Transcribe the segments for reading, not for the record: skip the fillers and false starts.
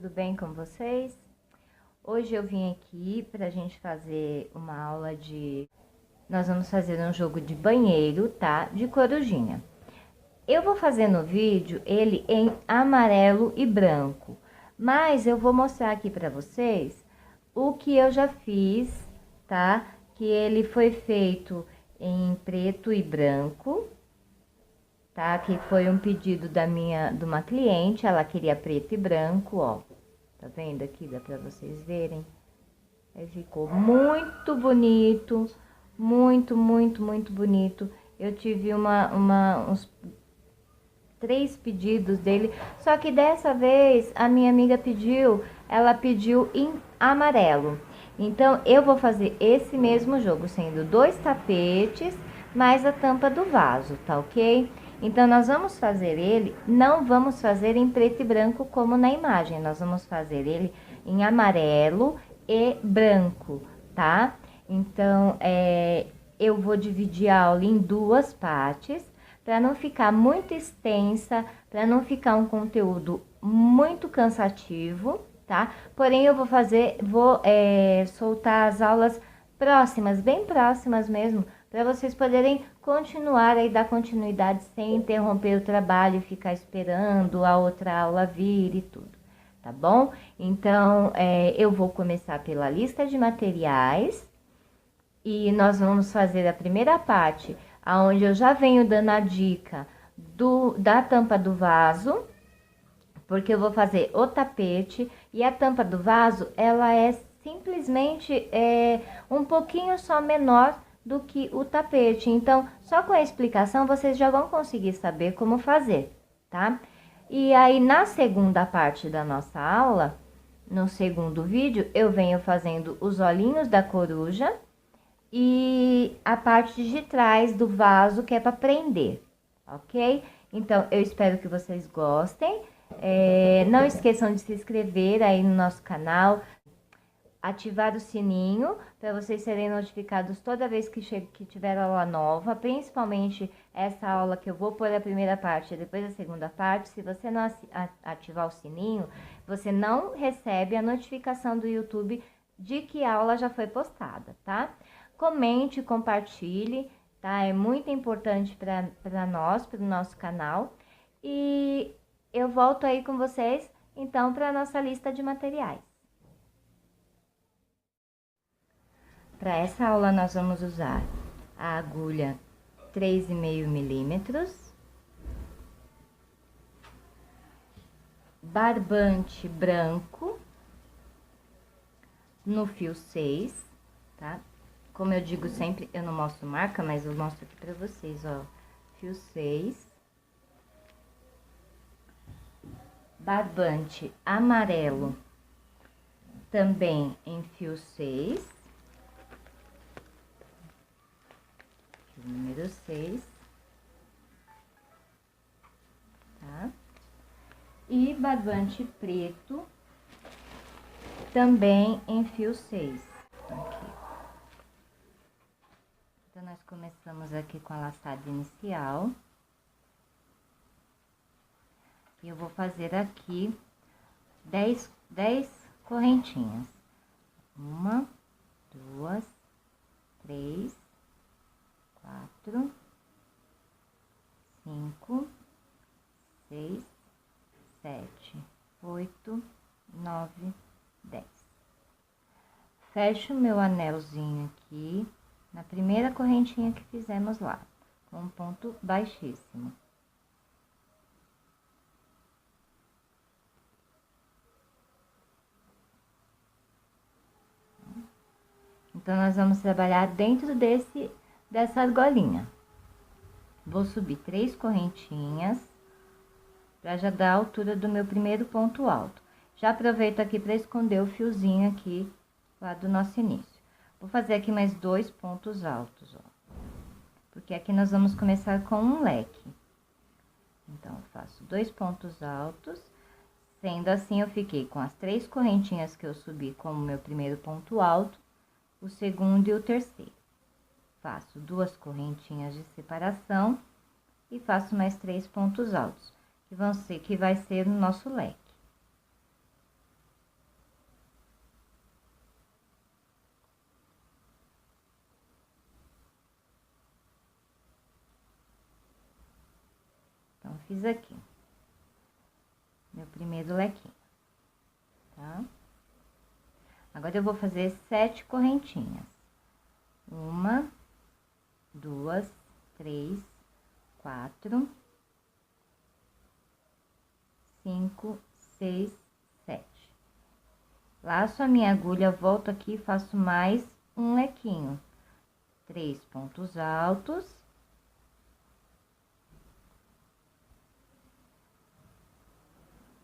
tudo bem com vocês? Hoje eu vim aqui para a gente fazer uma aula de... Nós vamos fazer um jogo de banheiro, tá? De corujinha. Eu vou fazer no vídeo ele em amarelo e branco, mas eu vou mostrar aqui para vocês o que eu já fiz, tá? Que ele foi feito em preto e branco, tá? Que foi um pedido de uma cliente, ela queria preto e branco, ó. Tá vendo aqui? Dá pra vocês verem. Aí ficou muito bonito, muito bonito. Eu tive uns 3 pedidos dele, só que dessa vez a minha amiga ela pediu em amarelo. Então eu vou fazer esse mesmo jogo, sendo 2 tapetes, mais a tampa do vaso, tá ok? Então nós vamos fazer ele, não vamos fazer em preto e branco como na imagem, nós vamos fazer ele em amarelo e branco, tá? Então eu vou dividir a aula em 2 partes, para não ficar muito extensa, para não ficar um conteúdo muito cansativo, tá? Porém, eu vou soltar as aulas próximas, bem próximas mesmo, para vocês poderem continuar aí, dar continuidade sem interromper o trabalho e ficar esperando a outra aula vir e tudo, tá bom? Então, eu vou começar pela lista de materiais e nós vamos fazer a primeira parte, aonde eu já venho dando a dica da tampa do vaso, porque eu vou fazer o tapete e a tampa do vaso, ela é simplesmente um pouquinho só menor do que o tapete. Então, só com a explicação vocês já vão conseguir saber como fazer, tá? E aí, na segunda parte da nossa aula, no segundo vídeo, eu venho fazendo os olhinhos da coruja e a parte de trás do vaso, que é para prender, ok? Então, eu espero que vocês gostem. Não esqueçam de se inscrever aí no nosso canal, ativar o sininho para vocês serem notificados toda vez que tiver aula nova, principalmente essa aula que eu vou pôr a primeira parte e depois a segunda parte. Se você não ativar o sininho, você não recebe a notificação do YouTube de que a aula já foi postada, tá? Comente, compartilhe, tá? É muito importante para nós, para o nosso canal. E eu volto aí com vocês, então, para a nossa lista de materiais. Para essa aula, nós vamos usar a agulha 3,5 milímetros, barbante branco no fio 6, tá? Como eu digo sempre, eu não mostro marca, mas eu mostro aqui pra vocês, ó. Fio 6. Barbante amarelo, também em fio 6. Fio número 6. Tá? E barbante preto, também em fio 6. Aqui. Então, nós começamos aqui com a laçada inicial. E eu vou fazer aqui 10 correntinhas. 1, 2, 3, 4, 5, 6, 7, 8, 9, 10. Fecho meu anelzinho aqui na primeira correntinha que fizemos lá, com um ponto baixíssimo. Então, nós vamos trabalhar dentro dessa argolinha. Vou subir 3 correntinhas, para já dar a altura do meu primeiro ponto alto. Já aproveito aqui para esconder o fiozinho aqui, lá do nosso início. Vou fazer aqui mais 2 pontos altos, ó. Porque aqui nós vamos começar com um leque. Então, eu faço 2 pontos altos. Sendo assim, eu fiquei com as 3 correntinhas que eu subi como meu primeiro ponto alto, o segundo e o terceiro. Faço 2 correntinhas de separação e faço mais 3 pontos altos, que vai ser o nosso leque. fiz aqui meu primeiro lequinho, tá? Agora eu vou fazer 7 correntinhas. 1, 2, 3, 4, 5, 6, 7. Laço a minha agulha, volto aqui e faço mais um lequinho. 3 pontos altos.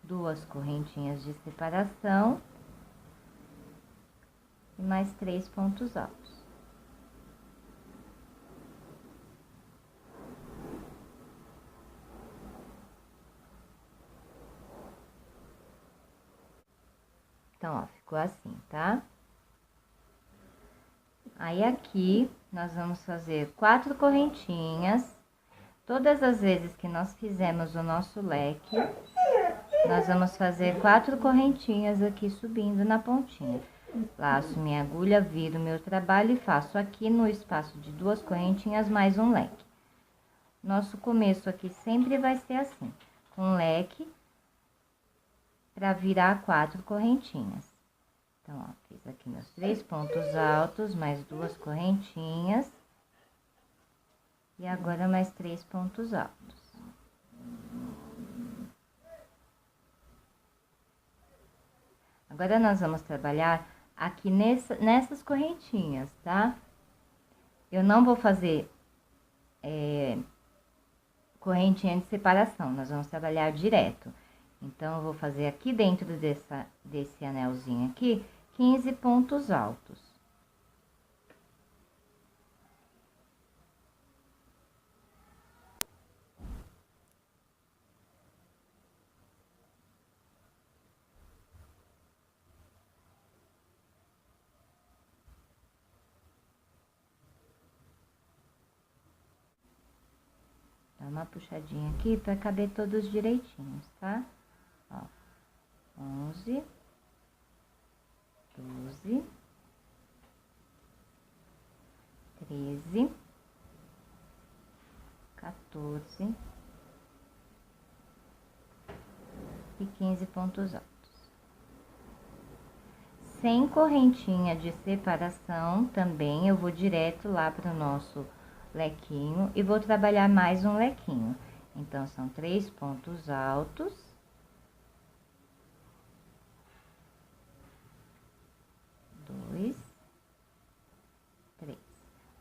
Duas correntinhas de separação. E mais 3 pontos altos. Então, ó, ficou assim, tá? Aí, aqui, nós vamos fazer 4 correntinhas. Todas as vezes que nós fizemos o nosso leque, nós vamos fazer 4 correntinhas aqui subindo na pontinha. Laço minha agulha, viro meu trabalho e faço aqui no espaço de 2 correntinhas mais um leque. Nosso começo aqui sempre vai ser assim, com leque para virar 4 correntinhas. Então, ó, fiz aqui meus 3 pontos altos, mais 2 correntinhas. E agora mais 3 pontos altos. Agora, nós vamos trabalhar aqui nessas correntinhas, tá? Eu não vou fazer correntinha de separação, nós vamos trabalhar direto. Então, eu vou fazer aqui dentro desse anelzinho aqui, 15 pontos altos. Dá uma puxadinha aqui para caber todos direitinhos, tá? Ó, 11, 12, 13, 14 e 15 pontos altos. Sem correntinha de separação também, eu vou direto lá para o nosso lequinho e vou trabalhar mais um lequinho. Então, são 3 pontos altos. 2, 3.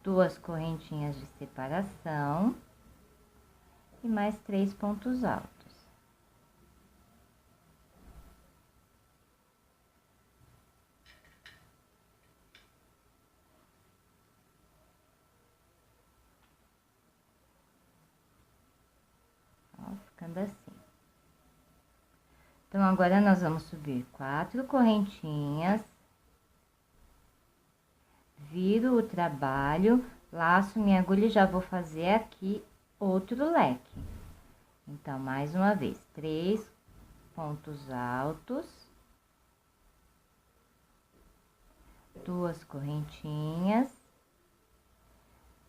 2 correntinhas de separação. E mais 3 pontos altos. Ficando assim. Então, agora nós vamos subir 4 correntinhas, viro o trabalho, laço minha agulha e já vou fazer aqui outro leque. Então, mais uma vez, 3 pontos altos, 2 correntinhas,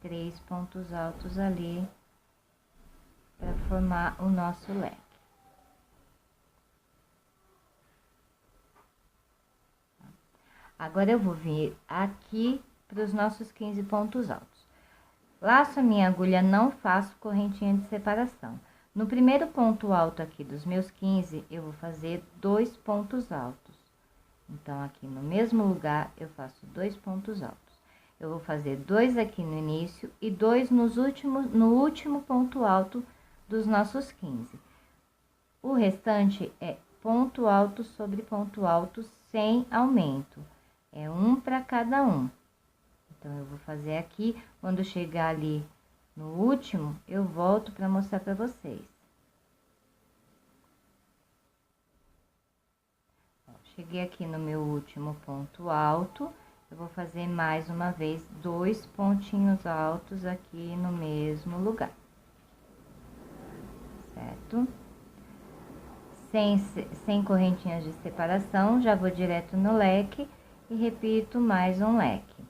3 pontos altos ali para formar o nosso leque. Agora, eu vou vir aqui para os nossos 15 pontos altos. Laço a minha agulha, não faço correntinha de separação. No primeiro ponto alto aqui dos meus 15, eu vou fazer 2 pontos altos. Então, aqui no mesmo lugar, eu faço 2 pontos altos. Eu vou fazer 2 aqui no início e 2 no último ponto alto dos nossos 15. O restante é ponto alto sobre ponto alto sem aumento. É um para cada um. Então, eu vou fazer aqui, quando chegar ali no último, eu volto para mostrar para vocês. Ó, cheguei aqui no meu último ponto alto, eu vou fazer mais uma vez 2 pontinhos altos aqui no mesmo lugar. Certo? Sem correntinhas de separação, já vou direto no leque e repito mais um leque.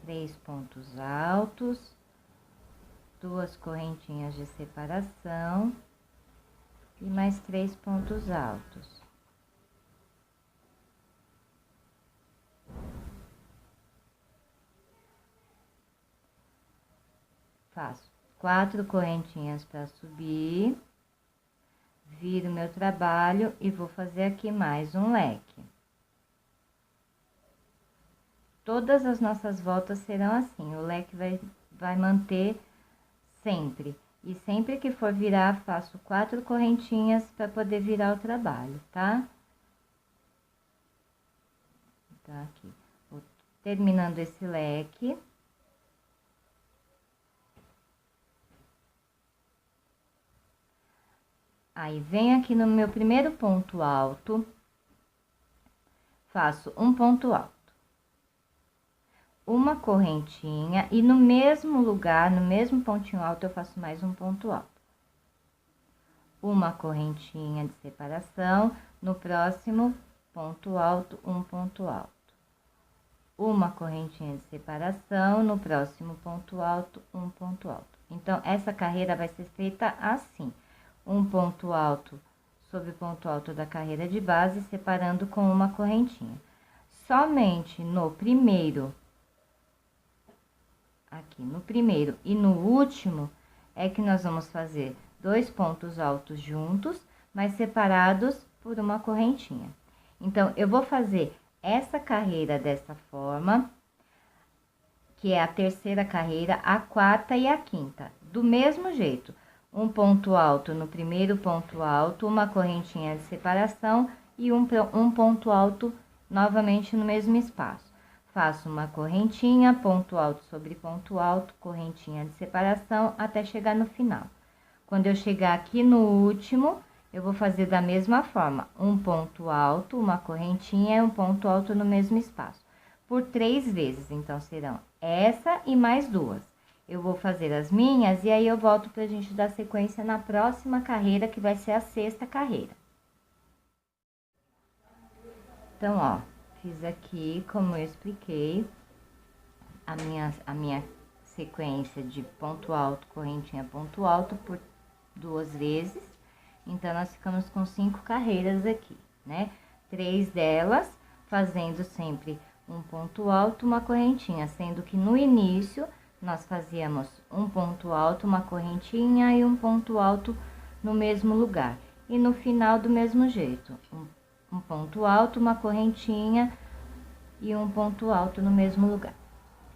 3 pontos altos, 2 correntinhas de separação e mais 3 pontos altos. Faço 4 correntinhas para subir, viro meu trabalho e vou fazer aqui mais um leque. Todas as nossas voltas serão assim, o leque vai manter sempre. E sempre que for virar, faço 4 correntinhas para poder virar o trabalho, tá? Então, aqui, vou terminando esse leque. Aí, venho aqui no meu primeiro ponto alto, faço um ponto alto, uma correntinha, e no mesmo lugar, no mesmo pontinho alto, eu faço mais um ponto alto. Uma correntinha de separação, no próximo ponto alto, um ponto alto. Uma correntinha de separação, no próximo ponto alto, um ponto alto. Então, essa carreira vai ser feita assim. Um ponto alto sobre o ponto alto da carreira de base, separando com uma correntinha. Somente no primeiro, aqui no primeiro e no último, é que nós vamos fazer 2 pontos altos juntos, mas separados por uma correntinha. Então, eu vou fazer essa carreira dessa forma, que é a terceira carreira, a quarta e a quinta, do mesmo jeito. Um ponto alto no primeiro ponto alto, uma correntinha de separação e um ponto alto novamente no mesmo espaço. Faço uma correntinha, ponto alto sobre ponto alto, correntinha de separação, até chegar no final. Quando eu chegar aqui no último, eu vou fazer da mesma forma, um ponto alto, uma correntinha e um ponto alto no mesmo espaço, por 3 vezes. Então, serão essa e mais 2. Eu vou fazer as minhas e aí eu volto pra gente dar sequência na próxima carreira, que vai ser a 6ª carreira. Então, ó, fiz aqui, como eu expliquei, a minha sequência de ponto alto, correntinha, ponto alto por 2 vezes. Então, nós ficamos com 5 carreiras aqui, né? 3 delas fazendo sempre um ponto alto, uma correntinha, sendo que no início nós fazíamos um ponto alto, uma correntinha e um ponto alto no mesmo lugar. E no final, do mesmo jeito, um ponto alto, uma correntinha e um ponto alto no mesmo lugar.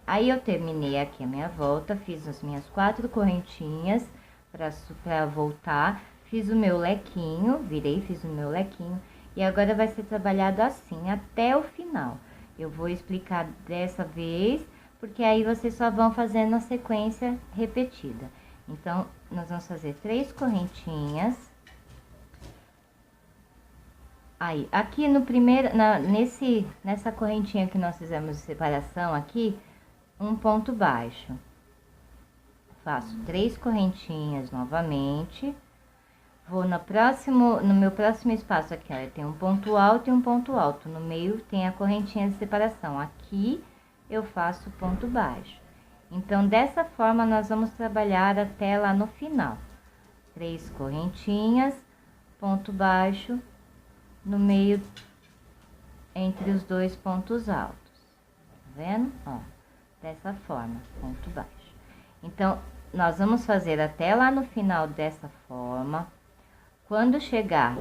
Aí, eu terminei aqui a minha volta, fiz as minhas 4 correntinhas para voltar, fiz o meu lequinho, virei, fiz o meu lequinho, e agora vai ser trabalhado assim até o final. Eu vou explicar dessa vez, porque aí vocês só vão fazendo a sequência repetida. Então, nós vamos fazer 3 correntinhas. Aí, aqui no primeiro, nessa correntinha que nós fizemos de separação aqui, um ponto baixo. Faço 3 correntinhas novamente. Vou no meu próximo espaço aqui, ó, tem um ponto alto e um ponto alto. No meio tem a correntinha de separação. Aqui eu faço ponto baixo. Então, dessa forma, nós vamos trabalhar até lá no final. 3 correntinhas, ponto baixo, no meio, entre os 2 pontos altos. Tá vendo? Ó, dessa forma, ponto baixo. Então, nós vamos fazer até lá no final dessa forma. Quando chegar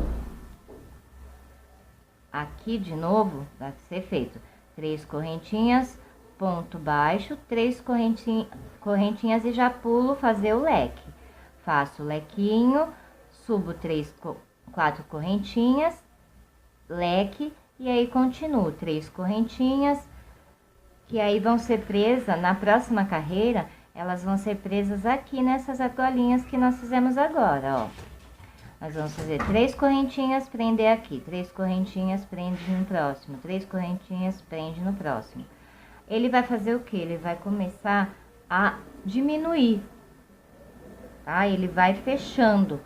aqui de novo, vai ser feito 3 correntinhas, ponto baixo, 3 correntinhas e já pulo fazer o leque. Faço o lequinho, subo 4 correntinhas, leque, e aí continuo 3 correntinhas, que aí vão ser presas na próxima carreira, elas vão ser presas aqui nessas argolinhas que nós fizemos agora, ó. Nós vamos fazer 3 correntinhas, prender aqui, 3 correntinhas, prende no próximo, 3 correntinhas, prende no próximo. Ele vai fazer o que? Ele vai começar a diminuir, tá? Ele vai fechando.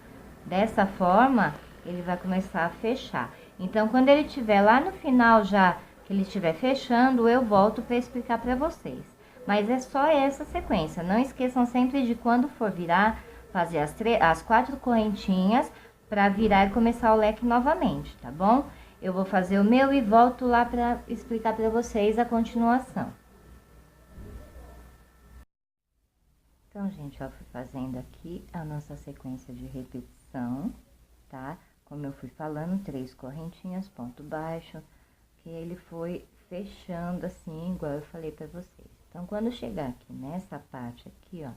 Dessa forma, ele vai começar a fechar. Então, quando ele estiver lá no final já, que ele estiver fechando, eu volto para explicar para vocês. Mas é só essa sequência. Não esqueçam sempre de quando for virar, fazer as 4 correntinhas para virar e começar o leque novamente, tá bom? Eu vou fazer o meu e volto lá para explicar para vocês a continuação. Então, gente, ó, fui fazendo aqui a nossa sequência de repetição, tá? Como eu fui falando, 3 correntinhas, ponto baixo, que ele foi fechando assim, igual eu falei pra vocês. Então, quando chegar aqui nessa parte aqui, ó,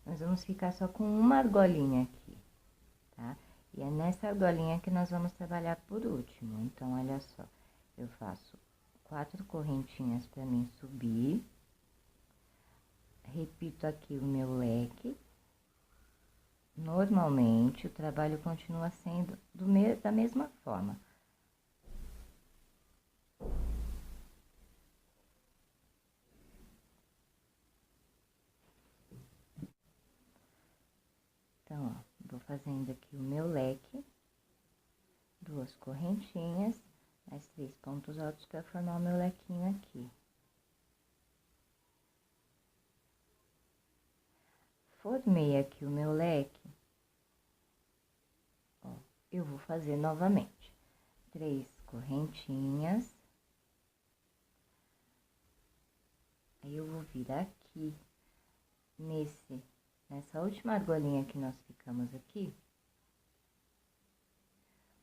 nós vamos ficar só com uma argolinha aqui, tá? E é nessa argolinha que nós vamos trabalhar por último. Então, olha só, eu faço 4 correntinhas pra mim subir. Repito aqui o meu leque. Normalmente, o trabalho continua sendo da mesma forma. Então, ó, vou fazendo aqui o meu leque, 2 correntinhas, mais 3 pontos altos para formar o meu lequinho aqui. Formei aqui o meu leque, ó, eu vou fazer novamente 3 correntinhas, aí eu vou vir aqui nessa última argolinha que nós ficamos aqui,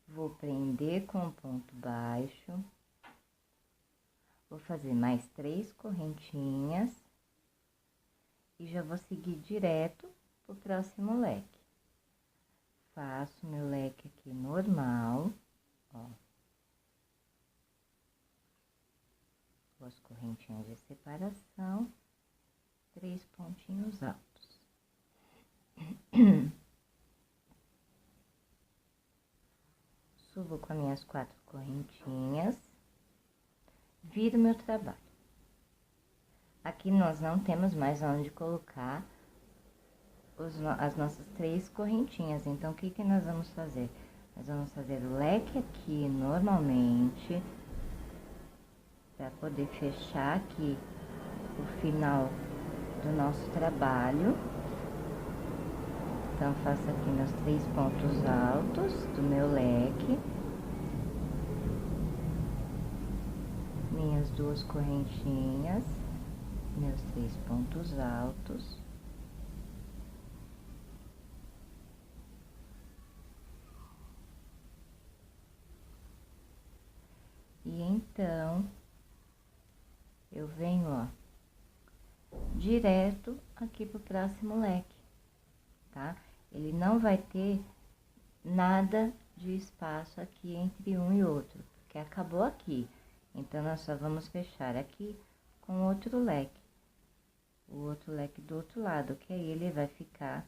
vou prender com ponto baixo, vou fazer mais 3 correntinhas e já vou seguir direto pro próximo leque. Faço meu leque aqui normal, ó. 2 correntinhas de separação, 3 pontinhos altos. Subo com as minhas 4 correntinhas, viro meu trabalho. Aqui nós não temos mais onde colocar as nossas 3 correntinhas. Então, o que que nós vamos fazer? Nós vamos fazer o leque aqui normalmente, para poder fechar aqui o final do nosso trabalho. Então, faço aqui meus 3 pontos altos do meu leque, minhas 2 correntinhas, meus 3 pontos altos. E então, eu venho, ó, direto aqui pro próximo leque, tá? Ele não vai ter nada de espaço aqui entre um e outro, porque acabou aqui. Então, nós só vamos fechar aqui com outro leque. O outro leque do outro lado, que aí ele vai ficar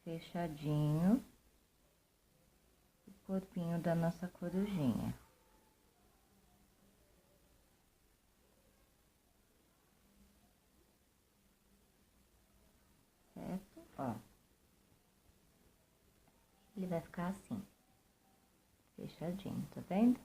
fechadinho o corpinho da nossa corujinha. Certo? Ó. Ele vai ficar assim, fechadinho, tá vendo?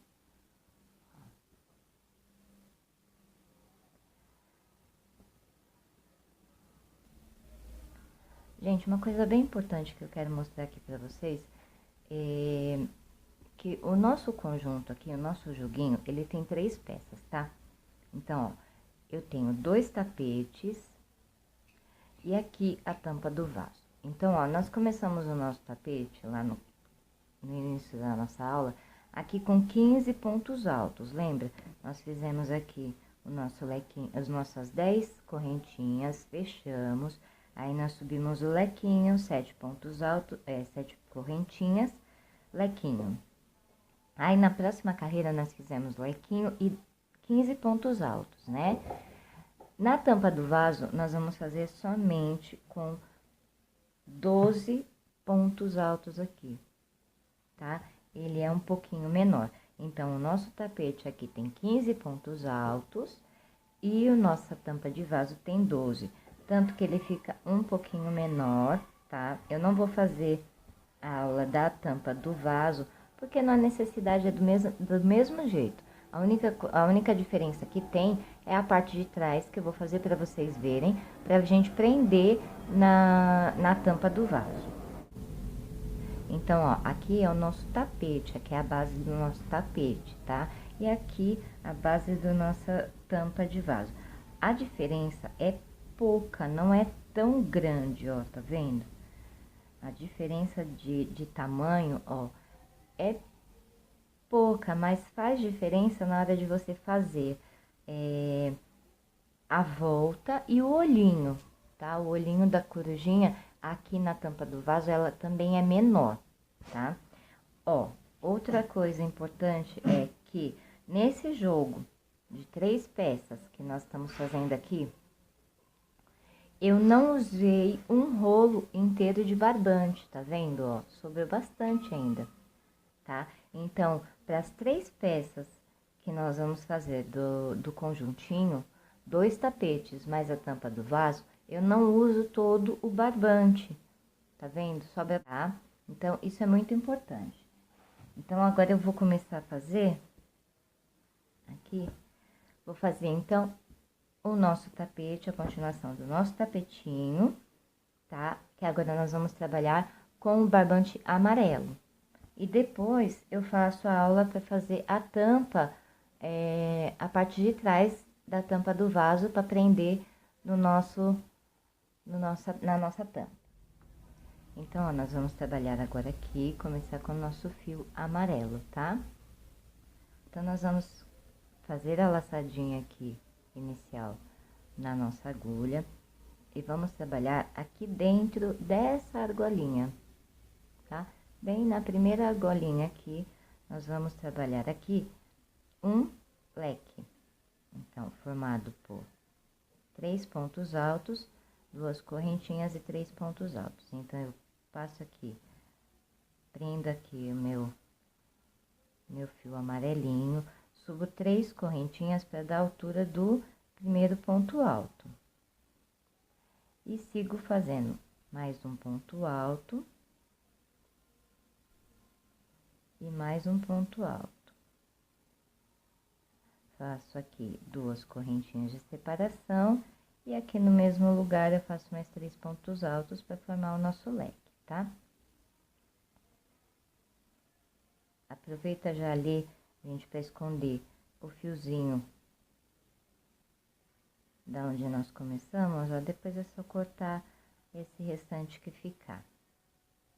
Gente, uma coisa bem importante que eu quero mostrar aqui pra vocês é que o nosso conjunto aqui, o nosso joguinho, ele tem 3 peças, tá? Então, ó, eu tenho 2 tapetes e aqui a tampa do vaso. Então, ó, nós começamos o nosso tapete lá no início da nossa aula, aqui com 15 pontos altos, lembra? Nós fizemos aqui o nosso lequinho, as nossas 10 correntinhas, fechamos, aí nós subimos o lequinho, 7 pontos altos, 7 correntinhas, lequinho. Aí, na próxima carreira, nós fizemos lequinho e 15 pontos altos, né? Na tampa do vaso, nós vamos fazer somente com 12 pontos altos aqui, tá? Ele é um pouquinho menor. Então, o nosso tapete aqui tem 15 pontos altos e a nossa tampa de vaso tem 12. Tanto que ele fica um pouquinho menor, tá? Eu não vou fazer a aula da tampa do vaso, porque na necessidade é do mesmo jeito. A única diferença que tem é a parte de trás, que eu vou fazer para vocês verem, pra gente prender na tampa do vaso. Então, ó, aqui é o nosso tapete, aqui é a base do nosso tapete, tá? E aqui a base da nossa tampa de vaso. A diferença é pouca, não é tão grande, ó, tá vendo? A diferença de tamanho, ó, é pouca, mas faz diferença na hora de você fazer a volta e o olhinho, tá? O olhinho da corujinha aqui na tampa do vaso, ela também é menor, tá? Ó, outra coisa importante é que nesse jogo de 3 peças que nós estamos fazendo aqui, eu não usei um rolo inteiro de barbante, tá vendo, ó? Sobrou bastante ainda, tá? Então, para as 3 peças que nós vamos fazer do conjuntinho, 2 tapetes mais a tampa do vaso, eu não uso todo o barbante, tá vendo? Sobra, tá? Então, isso é muito importante. Então, agora eu vou começar a fazer aqui, vou fazer, então, o nosso tapete, a continuação do nosso tapetinho, tá? Que agora nós vamos trabalhar com o barbante amarelo. E depois eu faço a aula para fazer a tampa, a parte de trás da tampa do vaso para prender na nossa tampa. Então, ó, nós vamos trabalhar agora aqui, começar com o nosso fio amarelo, tá? Então, nós vamos fazer a laçadinha aqui, inicial, na nossa agulha. E vamos trabalhar aqui dentro dessa argolinha, tá? Bem na primeira argolinha aqui, nós vamos trabalhar aqui um leque. Então, formado por 3 pontos altos, 2 correntinhas e 3 pontos altos. Então, eu passo aqui, prendo aqui o meu fio amarelinho, subo 3 correntinhas para dar a altura do primeiro ponto alto. E sigo fazendo mais um ponto alto e mais um ponto alto. Faço aqui 2 correntinhas de separação e aqui no mesmo lugar eu faço mais 3 pontos altos para formar o nosso leque, tá? Aproveita já ali, gente, para esconder o fiozinho da onde nós começamos, ó, depois é só cortar esse restante que ficar,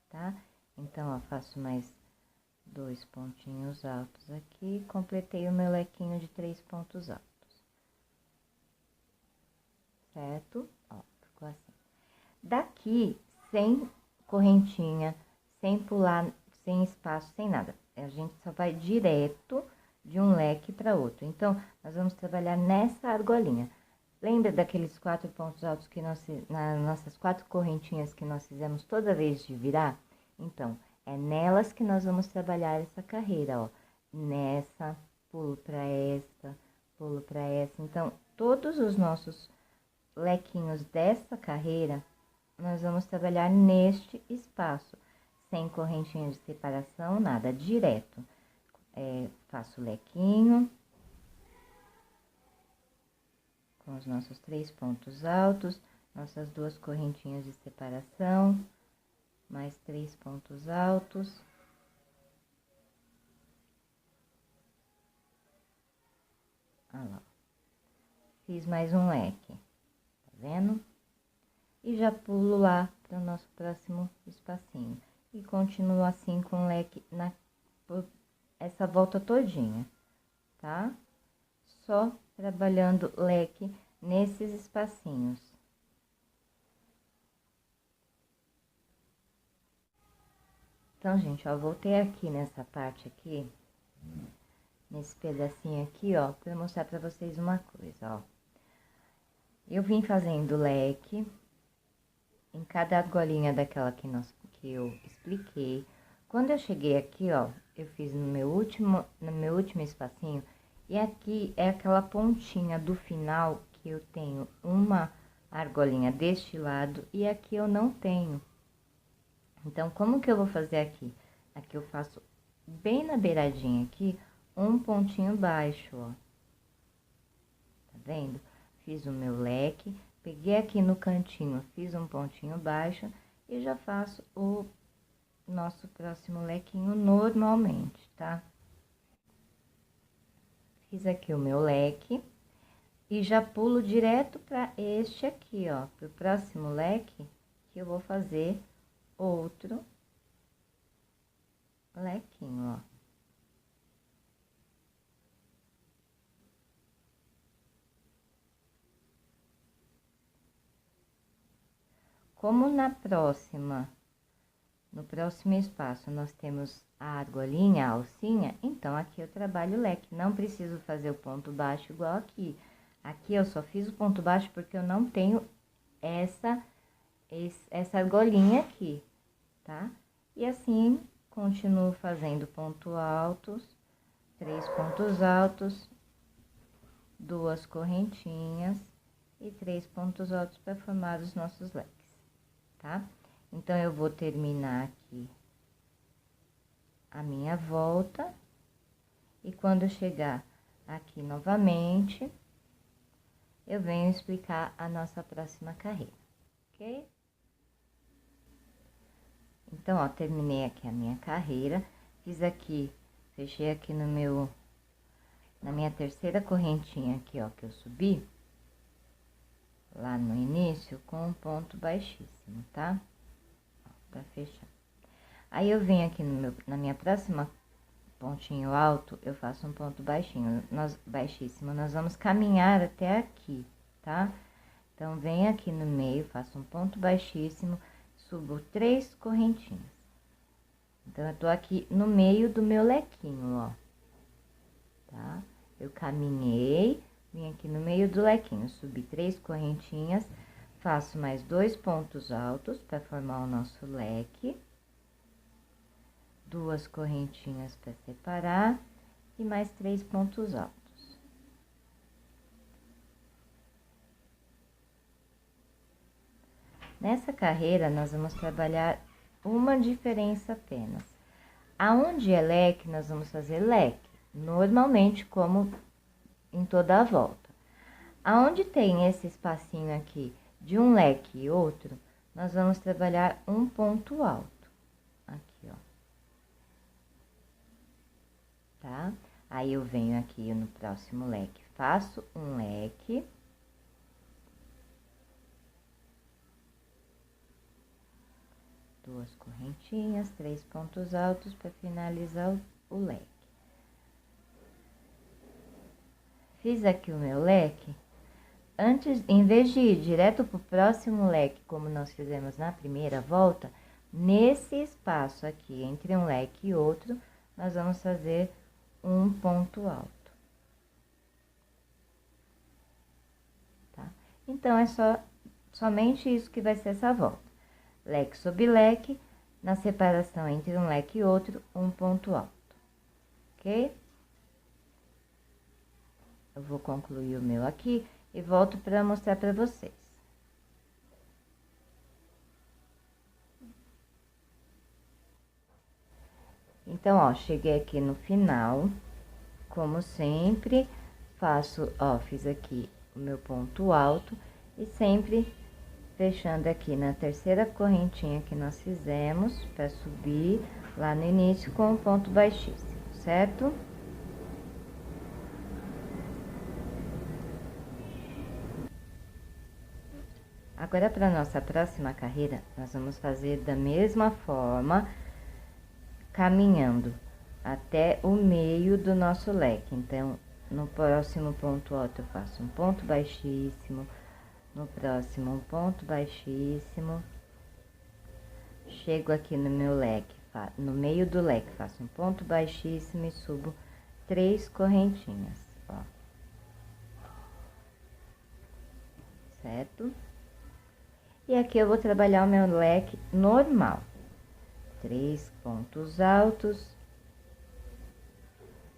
tá? Então, ó, faço mais 2 pontinhos altos aqui, completei o meu lequinho de 3 pontos altos, certo? Ó, ficou assim. Daqui, sem correntinha, sem pular, sem espaço, sem nada, a gente só vai direto de um leque para outro. Então, nós vamos trabalhar nessa argolinha. Lembra daqueles 4 pontos altos que nós, nas nossas 4 correntinhas que nós fizemos toda vez de virar? Então, é nelas que nós vamos trabalhar essa carreira, ó. Nessa, pulo para esta, pulo para essa. Então, todos os nossos lequinhos dessa carreira, nós vamos trabalhar neste espaço, sem correntinha de separação, nada, direto. Faço o lequinho com os nossos 3 pontos altos, nossas 2 correntinhas de separação, mais 3 pontos altos. Olha lá. Fiz mais um leque, tá vendo? E já pulo lá para o nosso próximo espacinho. E continuo assim com o leque por essa volta todinha, tá? Só trabalhando leque nesses espacinhos. Então, gente, ó, voltei aqui nessa parte aqui, nesse pedacinho aqui, ó, para mostrar para vocês uma coisa, ó. Eu vim fazendo leque em cada argolinha daquela que eu expliquei. Quando eu cheguei aqui, ó, eu fiz no meu último espacinho, e aqui é aquela pontinha do final que eu tenho uma argolinha deste lado e aqui eu não tenho. Então, como que eu vou fazer aqui? Aqui eu faço bem na beiradinha aqui um pontinho baixo, ó. Tá vendo? Fiz o meu leque, peguei aqui no cantinho, fiz um pontinho baixo e já faço o nosso próximo lequinho normalmente, tá? Fiz aqui o meu leque e já pulo direto para este aqui, ó, pro próximo leque, que eu vou fazer outro lequinho, ó. Como no próximo espaço, nós temos a argolinha, a alcinha, então aqui eu trabalho o leque. Não preciso fazer o ponto baixo igual aqui. Aqui eu só fiz o ponto baixo porque eu não tenho essa argolinha aqui, tá? E assim, continuo fazendo ponto altos, 3 pontos altos, 2 correntinhas e 3 pontos altos para formar os nossos leques, tá? Então, eu vou terminar aqui a minha volta e quando eu chegar aqui novamente, eu venho explicar a nossa próxima carreira, ok? Então, ó, terminei aqui a minha carreira, fiz aqui, fechei aqui na minha terceira correntinha aqui, ó, que eu subi, lá no início, com um ponto baixíssimo, tá? Pra fechar. Aí, eu venho aqui na minha próxima pontinho alto, eu faço um ponto baixíssimo. Nós vamos caminhar até aqui, tá? Então, venho aqui no meio, faço um ponto baixíssimo, subo 3 correntinhas. Então, eu tô aqui no meio do meu lequinho, ó. Tá? Eu caminhei, vim aqui no meio do lequinho, subi 3 correntinhas, faço mais 2 pontos altos para formar o nosso leque, 2 correntinhas para separar e mais 3 pontos altos. Nessa carreira, nós vamos trabalhar uma diferença apenas. Aonde é leque, nós vamos fazer leque, normalmente como em toda a volta. Aonde tem esse espacinho aqui de um leque e outro, nós vamos trabalhar um ponto alto, aqui, ó. Tá? Aí, eu venho aqui no próximo leque, faço um leque. Duas correntinhas, 3 pontos altos para finalizar o leque. Fiz aqui o meu leque. Antes, em vez de ir direto pro próximo leque, como nós fizemos na primeira volta, nesse espaço aqui, entre um leque e outro, nós vamos fazer um ponto alto. Tá? Então, é somente isso que vai ser essa volta. Leque sobre leque, na separação entre um leque e outro, um ponto alto, ok? Eu vou concluir o meu aqui e volto para mostrar para vocês. Então, ó, cheguei aqui no final, como sempre, faço, ó, fiz aqui o meu ponto alto e sempre fechando aqui na terceira correntinha que nós fizemos para subir lá no início com um ponto baixíssimo, certo? Agora, para nossa próxima carreira, nós vamos fazer da mesma forma, caminhando até o meio do nosso leque. Então, no próximo ponto alto, eu faço um ponto baixíssimo, no próximo um ponto baixíssimo, chego aqui no meu leque, no meio do leque, faço um ponto baixíssimo e subo 3 correntinhas, ó. Certo? E aqui eu vou trabalhar o meu leque normal. 3 pontos altos,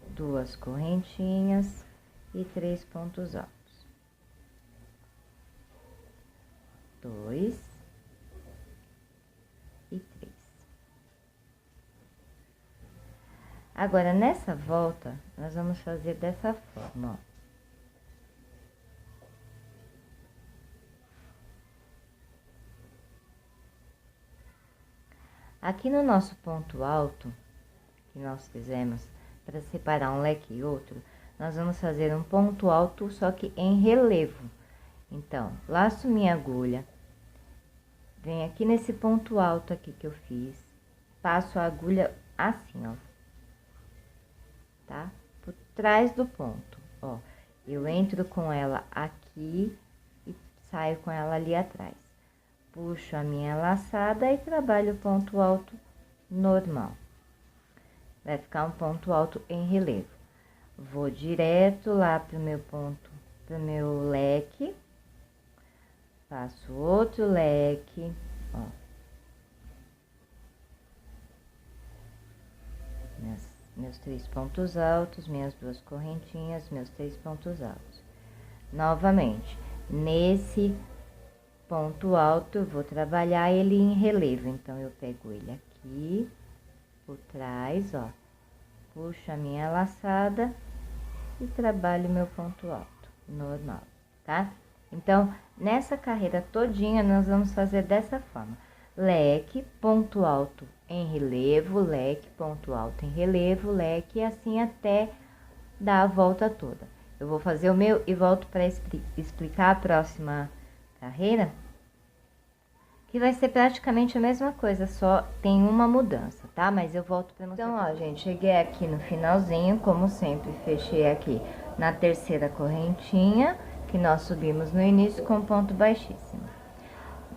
2 correntinhas e 3 pontos altos. 2 e 3. Agora, nessa volta, nós vamos fazer dessa forma, ó. Aqui no nosso ponto alto, que nós fizemos para separar um leque e outro, nós vamos fazer um ponto alto, só que em relevo. Então, laço minha agulha, venho aqui nesse ponto alto aqui que eu fiz, passo a agulha assim, ó, tá? Por trás do ponto, ó. Eu entro com ela aqui e saio com ela ali atrás. Puxo a minha laçada e trabalho o ponto alto normal. Vai ficar um ponto alto em relevo. Vou direto lá pro meu ponto, pro meu leque. Faço outro leque, ó. Meus 3 pontos altos, minhas 2 correntinhas, meus 3 pontos altos. Novamente, nesse ponto alto, eu vou trabalhar ele em relevo. Então, eu pego ele aqui, por trás, ó. Puxo a minha laçada e trabalho meu ponto alto, normal, tá? Então, nessa carreira todinha, nós vamos fazer dessa forma. Leque, ponto alto em relevo, leque, ponto alto em relevo, leque, e assim até dar a volta toda. Eu vou fazer o meu e volto para explicar a próxima carreira, que vai ser praticamente a mesma coisa, só tem uma mudança, tá? Mas eu volto para mostrar. Então, ó, gente, cheguei aqui no finalzinho, como sempre, fechei aqui na terceira correntinha, que nós subimos no início com ponto baixíssimo.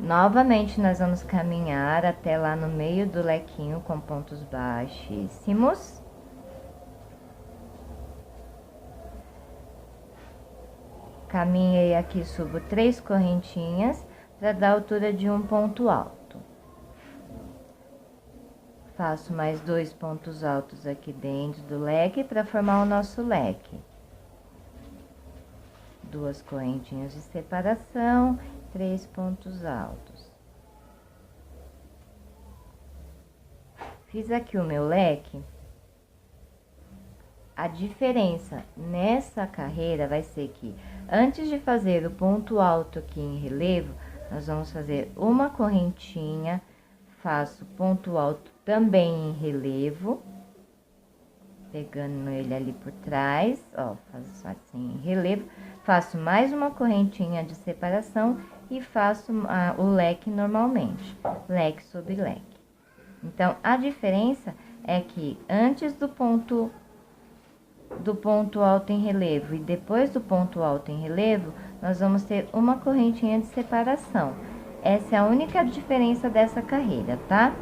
Novamente, nós vamos caminhar até lá no meio do lequinho com pontos baixíssimos. Caminhei aqui, subo 3 correntinhas para dar altura de um ponto alto. Faço mais 2 pontos altos aqui dentro do leque para formar o nosso leque. 2 correntinhas de separação, 3 pontos altos. Fiz aqui o meu leque. A diferença nessa carreira vai ser que, antes de fazer o ponto alto aqui em relevo, nós vamos fazer uma correntinha, faço ponto alto também em relevo, pegando ele ali por trás, ó, faço assim em relevo, faço mais uma correntinha de separação e faço o leque normalmente, leque sobre leque. Então, a diferença é que antes do ponto alto em relevo e depois do ponto alto em relevo, nós vamos ter uma correntinha de separação. Essa é a única diferença dessa carreira, tá?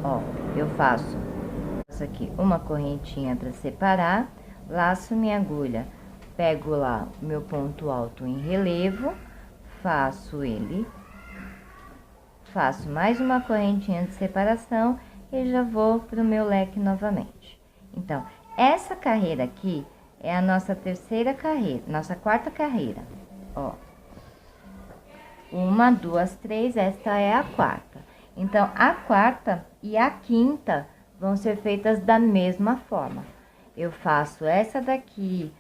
Ó, eu faço aqui uma correntinha para separar, laço minha agulha, pego lá meu ponto alto em relevo, faço ele, faço mais uma correntinha de separação e já vou pro meu leque novamente. Então, essa carreira aqui é a nossa terceira carreira, nossa quarta carreira, ó. 1, 2, 3, esta é a quarta. Então, a quarta e a quinta vão ser feitas da mesma forma. Eu faço essa daqui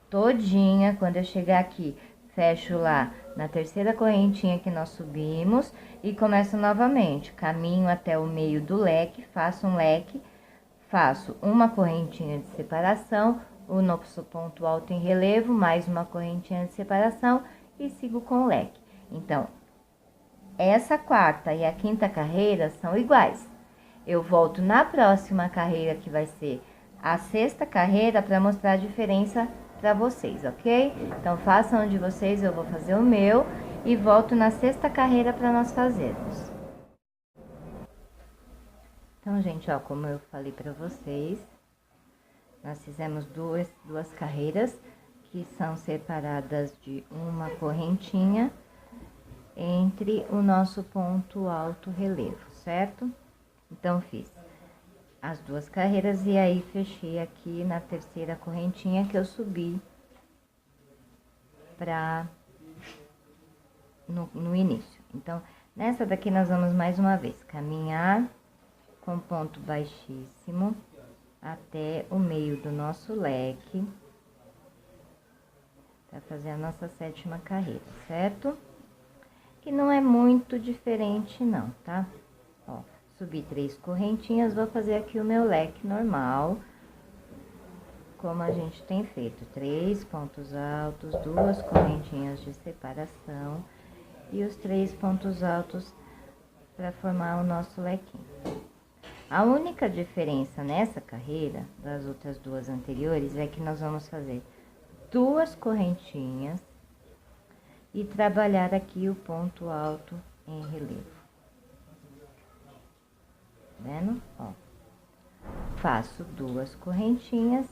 todinha, quando eu chegar aqui, fecho lá na terceira correntinha que nós subimos e começo novamente. Caminho até o meio do leque, faço um leque, faço uma correntinha de separação, o nosso ponto alto em relevo, mais uma correntinha de separação e sigo com o leque. Então, essa quarta e a quinta carreira são iguais. Eu volto na próxima carreira, que vai ser a sexta carreira, para mostrar a diferença para vocês, ok? Então, façam um de vocês, eu vou fazer o meu e volto na sexta carreira para nós fazermos. Então, gente, ó, como eu falei para vocês, nós fizemos duas carreiras que são separadas de uma correntinha entre o nosso ponto alto relevo, certo? Então, fiz as 2 carreiras e aí fechei aqui na terceira correntinha que eu subi no início. Então, nessa daqui nós vamos mais uma vez caminhar com ponto baixíssimo até o meio do nosso leque, para fazer a nossa 7ª carreira, certo? Que não é muito diferente não, tá? Ó, subi 3 correntinhas, vou fazer aqui o meu leque normal, como a gente tem feito, 3 pontos altos, 2 correntinhas de separação e os 3 pontos altos para formar o nosso lequinho. A única diferença nessa carreira das outras duas anteriores é que nós vamos fazer 2 correntinhas e trabalhar aqui o ponto alto em relevo. Tá vendo? Ó, faço 2 correntinhas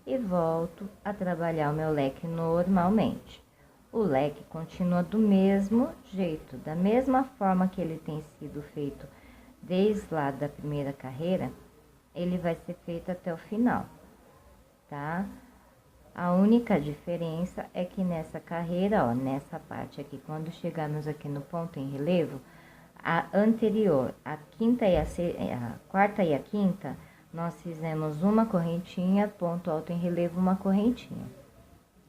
e volto a trabalhar o meu leque normalmente. O leque continua do mesmo jeito, da mesma forma que ele tem sido feito desde lá da primeira carreira, ele vai ser feito até o final, tá? A única diferença é que nessa carreira, ó, nessa parte aqui, quando chegarmos aqui no ponto em relevo, a anterior, a quarta e a quinta, nós fizemos uma correntinha, ponto alto em relevo, uma correntinha.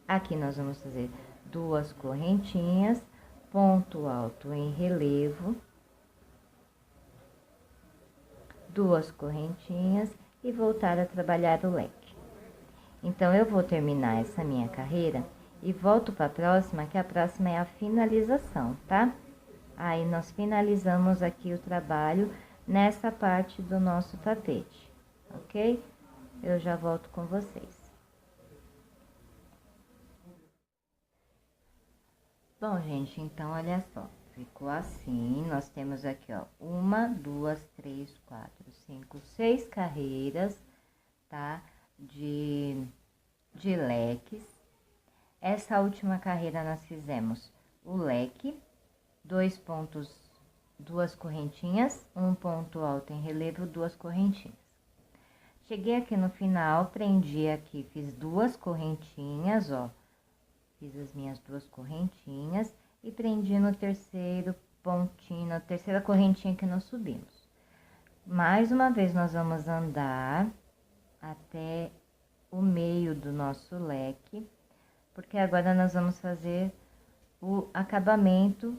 Aqui nós vamos fazer 2 correntinhas, ponto alto em relevo, 2 correntinhas e voltar a trabalhar o leque. Então, eu vou terminar essa minha carreira e volto para a próxima, que a próxima é a finalização, tá? Aí, nós finalizamos aqui o trabalho nessa parte do nosso tapete, ok? Eu já volto com vocês. Bom, gente, então, olha só. Ficou assim, nós temos aqui, ó, 1, 2, 3, 4, 5, 6 carreiras, tá? De leques. Essa última carreira nós fizemos o leque, 2 correntinhas, um ponto alto em relevo, 2 correntinhas. Cheguei aqui no final, prendi aqui, fiz 2 correntinhas, ó, fiz as minhas 2 correntinhas e prendi no terceiro pontinho, na terceira correntinha que nós subimos. Mais uma vez, nós vamos andar até o meio do nosso leque, porque agora nós vamos fazer o acabamento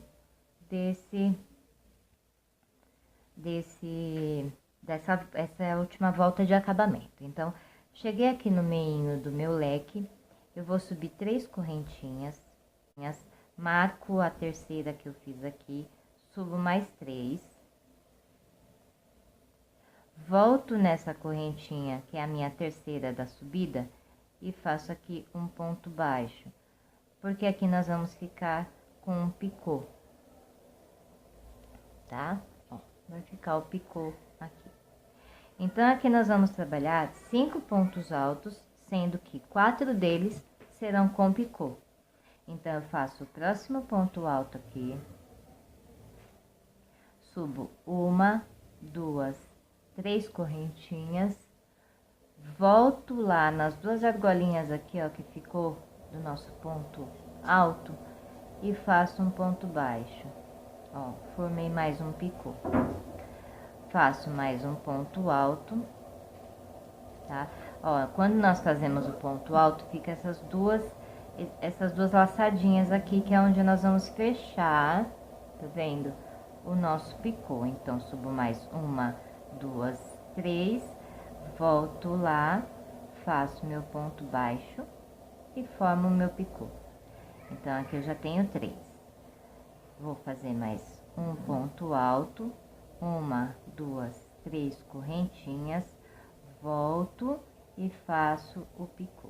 essa última volta de acabamento. Então, cheguei aqui no meio do meu leque, eu vou subir 3 correntinhas, marco a terceira que eu fiz aqui, subo mais 3, volto nessa correntinha, que é a minha terceira da subida, e faço aqui um ponto baixo, porque aqui nós vamos ficar com um picô, tá? Ó, vai ficar o picô aqui. Então, aqui nós vamos trabalhar 5 pontos altos, sendo que 4 deles serão com picô. Então, eu faço o próximo ponto alto aqui, subo 1, 2, 3 correntinhas, volto lá nas 2 argolinhas aqui, ó, que ficou do nosso ponto alto, e faço um ponto baixo, ó, formei mais um picô. Faço mais um ponto alto, tá? Ó, quando nós fazemos o ponto alto, fica essas duas laçadinhas aqui, que é onde nós vamos fechar, tá vendo? O nosso picô. Então, subo mais 1, 2, 3, volto lá, faço meu ponto baixo e formo o meu picô. Então, aqui eu já tenho 3. Vou fazer mais um ponto alto, 1, 2, 3 correntinhas, volto e faço o picô.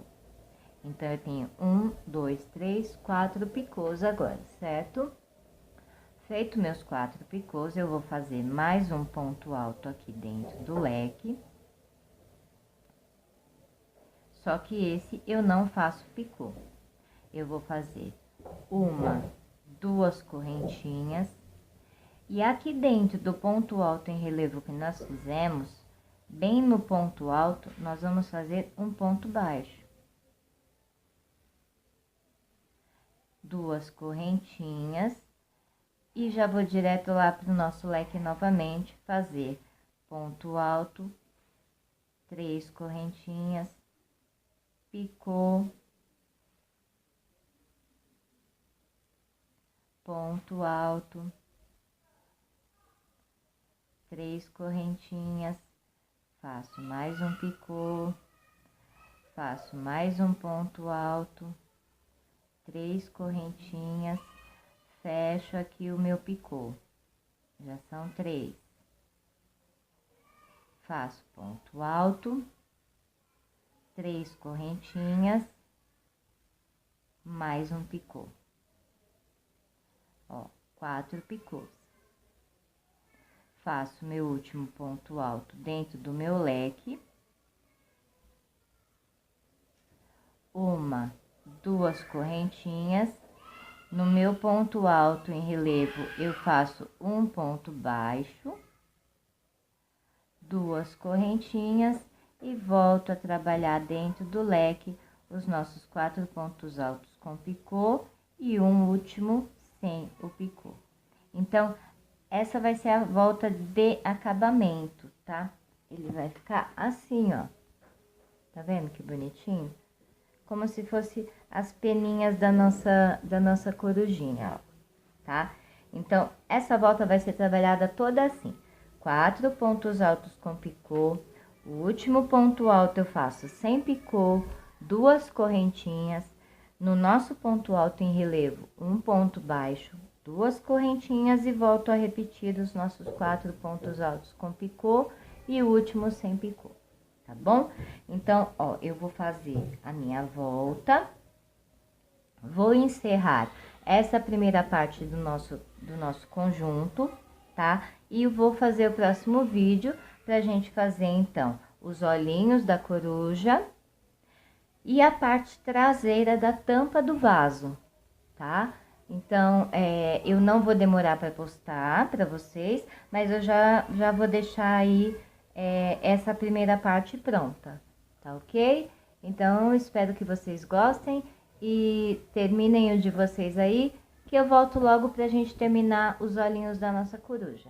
Então, eu tenho 1, 2, 3, 4 picôs agora, certo? Feito meus 4 picôs, eu vou fazer mais um ponto alto aqui dentro do leque. Só que esse eu não faço picô. Eu vou fazer 1, 2 correntinhas. E aqui dentro do ponto alto em relevo que nós fizemos, bem no ponto alto, nós vamos fazer um ponto baixo. 2 correntinhas e já vou direto lá pro nosso leque novamente fazer ponto alto, 3 correntinhas, picô, ponto alto, 3 correntinhas, faço mais um picô, faço mais um ponto alto, 3 correntinhas, fecho aqui o meu picô, já são 3. Faço ponto alto, 3 correntinhas, mais um picô. Ó, 4 picôs. Faço meu último ponto alto dentro do meu leque. 1, 2 correntinhas. No meu ponto alto em relevo, eu faço um ponto baixo, 2 correntinhas e volto a trabalhar dentro do leque os nossos 4 pontos altos com picô e um último sem o picô. Então, essa vai ser a volta de acabamento, tá? Ele vai ficar assim, ó. Tá vendo que bonitinho? Como se fosse as peninhas da nossa corujinha, ó, tá? Então, essa volta vai ser trabalhada toda assim. 4 pontos altos com picô, o último ponto alto eu faço sem picô, 2 correntinhas, no nosso ponto alto em relevo, um ponto baixo, 2 correntinhas e volto a repetir os nossos 4 pontos altos com picô e o último sem picô, tá bom? Então, ó, eu vou fazer a minha volta, vou encerrar essa primeira parte do nosso conjunto, tá? E eu vou fazer o próximo vídeo pra gente fazer, então, os olhinhos da coruja e a parte traseira da tampa do vaso, tá? Então, eu não vou demorar para postar para vocês, mas eu já vou deixar aí essa primeira parte pronta, tá ok? Então, espero que vocês gostem e terminem o de vocês aí, que eu volto logo pra gente terminar os olhinhos da nossa coruja.